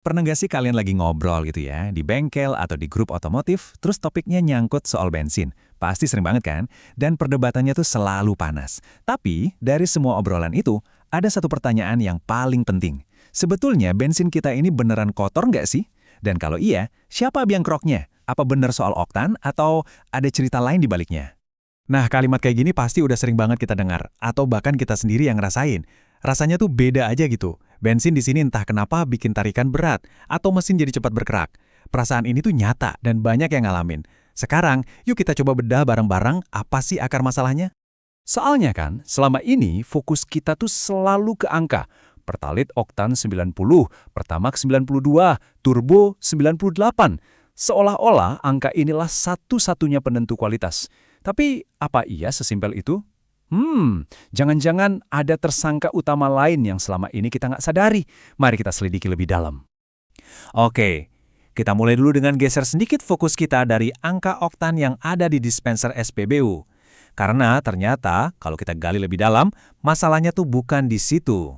Pernah nggak sih kalian lagi ngobrol gitu ya, di bengkel atau di grup otomotif, terus topiknya nyangkut soal bensin? Pasti sering banget kan? Dan perdebatannya tuh selalu panas. Tapi, dari semua obrolan itu, ada satu pertanyaan yang paling penting. Sebetulnya bensin kita ini beneran kotor nggak sih? Dan kalau iya, siapa biang keroknya? Apa bener soal oktan atau ada cerita lain di baliknya? Nah, kalimat kayak gini pasti udah sering banget kita dengar, atau bahkan kita sendiri yang ngerasain. Rasanya tuh beda aja gitu. Bensin di sini entah kenapa bikin tarikan berat, atau mesin jadi cepat bergerak. Perasaan ini tuh nyata dan banyak yang ngalamin. Sekarang, yuk kita coba bedah bareng-bareng apa sih akar masalahnya? Soalnya kan, selama ini fokus kita tuh selalu ke angka. Pertalite oktan 90, Pertamax 92, Turbo 98. Seolah-olah angka inilah satu-satunya penentu kualitas. Tapi apa iya sesimpel itu? Jangan-jangan ada tersangka utama lain yang selama ini kita nggak sadari. Mari kita selidiki lebih dalam. Oke, kita mulai dulu dengan geser sedikit fokus kita dari angka oktan yang ada di dispenser SPBU. Karena ternyata kalau kita gali lebih dalam, masalahnya tuh bukan di situ.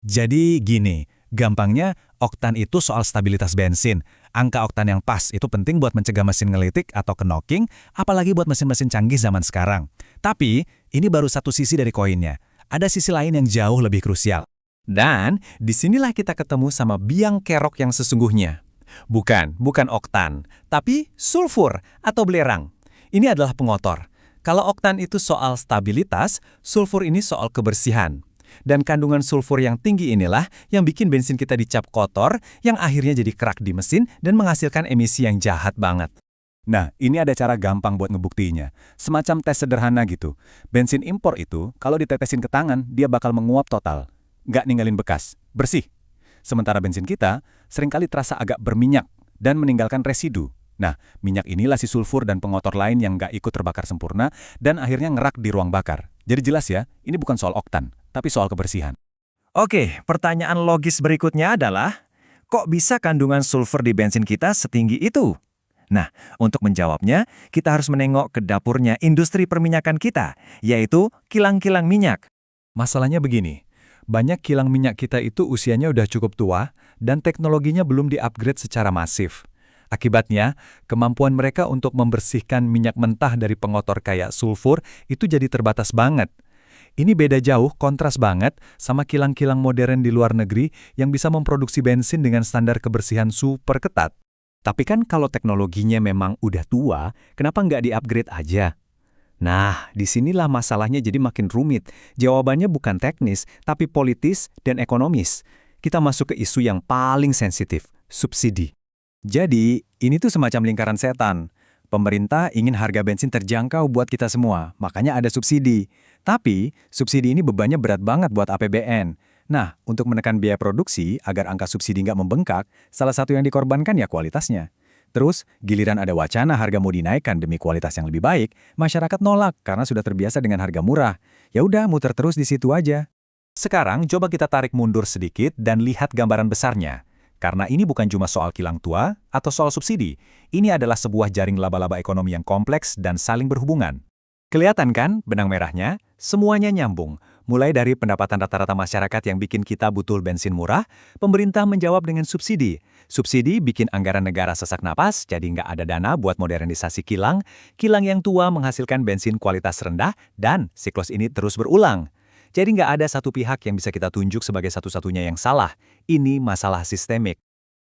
Jadi gini, gampangnya oktan itu soal stabilitas bensin. Angka oktan yang pas itu penting buat mencegah mesin ngelitik atau knocking, apalagi buat mesin-mesin canggih zaman sekarang. Tapi, ini baru satu sisi dari koinnya. Ada sisi lain yang jauh lebih krusial. Dan, disinilah kita ketemu sama biang kerok yang sesungguhnya. Bukan oktan, tapi sulfur atau belerang. Ini adalah pengotor. Kalau oktan itu soal stabilitas, sulfur ini soal kebersihan. Dan kandungan sulfur yang tinggi inilah yang bikin bensin kita dicap kotor, yang akhirnya jadi kerak di mesin dan menghasilkan emisi yang jahat banget. Nah, ini ada cara gampang buat ngebuktinya. Semacam tes sederhana gitu. Bensin impor itu, kalau ditetesin ke tangan, dia bakal menguap total. Nggak ninggalin bekas. Bersih. Sementara bensin kita, seringkali terasa agak berminyak dan meninggalkan residu. Nah, minyak inilah si sulfur dan pengotor lain yang nggak ikut terbakar sempurna dan akhirnya ngerak di ruang bakar. Jadi jelas ya, ini bukan soal oktan, tapi soal kebersihan. Oke, pertanyaan logis berikutnya adalah, kok bisa kandungan sulfur di bensin kita setinggi itu? Nah, untuk menjawabnya, kita harus menengok ke dapurnya industri perminyakan kita, yaitu kilang-kilang minyak. Masalahnya begini, banyak kilang minyak kita itu usianya udah cukup tua dan teknologinya belum di-upgrade secara masif. Akibatnya, kemampuan mereka untuk membersihkan minyak mentah dari pengotor kayak sulfur itu jadi terbatas banget. Ini beda jauh, kontras banget sama kilang-kilang modern di luar negeri yang bisa memproduksi bensin dengan standar kebersihan super ketat. Tapi kan kalau teknologinya memang udah tua, kenapa nggak di-upgrade aja? Nah, disinilah masalahnya jadi makin rumit. Jawabannya bukan teknis, tapi politis dan ekonomis. Kita masuk ke isu yang paling sensitif, subsidi. Jadi, ini tuh semacam lingkaran setan. Pemerintah ingin harga bensin terjangkau buat kita semua, makanya ada subsidi. Tapi, subsidi ini bebannya berat banget buat APBN. Nah, untuk menekan biaya produksi agar angka subsidi nggak membengkak, salah satu yang dikorbankan ya kualitasnya. Terus, giliran ada wacana harga mau dinaikkan demi kualitas yang lebih baik, masyarakat nolak karena sudah terbiasa dengan harga murah. Ya udah, muter terus di situ aja. Sekarang, coba kita tarik mundur sedikit dan lihat gambaran besarnya. Karena ini bukan cuma soal kilang tua atau soal subsidi, ini adalah sebuah jaring laba-laba ekonomi yang kompleks dan saling berhubungan. Kelihatan kan benang merahnya? Semuanya nyambung. Mulai dari pendapatan rata-rata masyarakat yang bikin kita butuh bensin murah, pemerintah menjawab dengan subsidi. Subsidi bikin anggaran negara sesak napas, jadi nggak ada dana buat modernisasi kilang. Kilang yang tua menghasilkan bensin kualitas rendah, dan siklus ini terus berulang. Jadi nggak ada satu pihak yang bisa kita tunjuk sebagai satu-satunya yang salah. Ini masalah sistemik.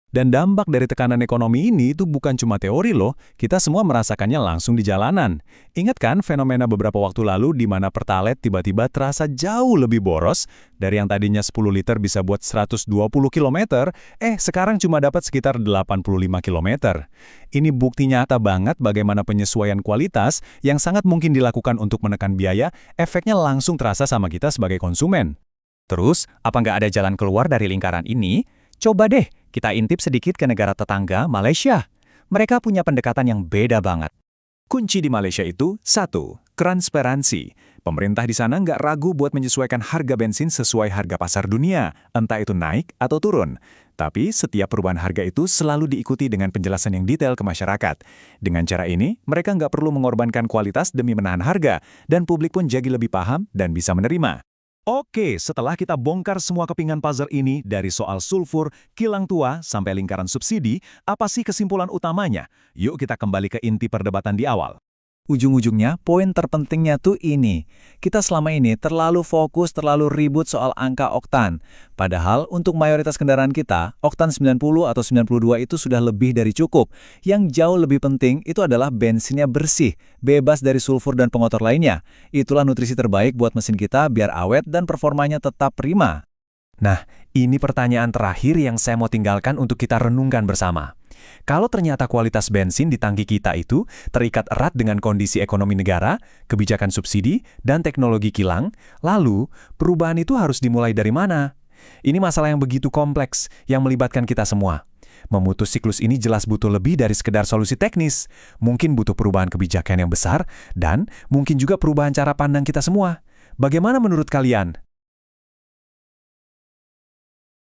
Dan dampak dari tekanan ekonomi ini itu bukan cuma teori loh, kita semua merasakannya langsung di jalanan. Ingat kan fenomena beberapa waktu lalu di mana Pertalite tiba-tiba terasa jauh lebih boros, dari yang tadinya 10 liter bisa buat 120 km, sekarang cuma dapat sekitar 85 km. Ini bukti nyata banget bagaimana penyesuaian kualitas yang sangat mungkin dilakukan untuk menekan biaya, efeknya langsung terasa sama kita sebagai konsumen. Terus, apa nggak ada jalan keluar dari lingkaran ini? Coba deh, kita intip sedikit ke negara tetangga, Malaysia. Mereka punya pendekatan yang beda banget. Kunci di Malaysia itu, 1. Transparansi. Pemerintah di sana nggak ragu buat menyesuaikan harga bensin sesuai harga pasar dunia, entah itu naik atau turun. Tapi setiap perubahan harga itu selalu diikuti dengan penjelasan yang detail ke masyarakat. Dengan cara ini, mereka nggak perlu mengorbankan kualitas demi menahan harga, dan publik pun jadi lebih paham dan bisa menerima. Oke, setelah kita bongkar semua kepingan puzzle ini dari soal sulfur, kilang tua, sampai lingkaran subsidi, apa sih kesimpulan utamanya? Yuk kita kembali ke inti perdebatan di awal. Ujung-ujungnya, poin terpentingnya tuh ini. Kita selama ini terlalu fokus, terlalu ribut soal angka oktan. Padahal untuk mayoritas kendaraan kita, oktan 90 atau 92 itu sudah lebih dari cukup. Yang jauh lebih penting itu adalah bensinnya bersih, bebas dari sulfur dan pengotor lainnya. Itulah nutrisi terbaik buat mesin kita biar awet dan performanya tetap prima. Nah, ini pertanyaan terakhir yang saya mau tinggalkan untuk kita renungkan bersama. Kalau ternyata kualitas bensin di tangki kita itu terikat erat dengan kondisi ekonomi negara, kebijakan subsidi, dan teknologi kilang, lalu perubahan itu harus dimulai dari mana? Ini masalah yang begitu kompleks yang melibatkan kita semua. Memutus siklus ini jelas butuh lebih dari sekedar solusi teknis. Mungkin butuh perubahan kebijakan yang besar, dan mungkin juga perubahan cara pandang kita semua. Bagaimana menurut kalian?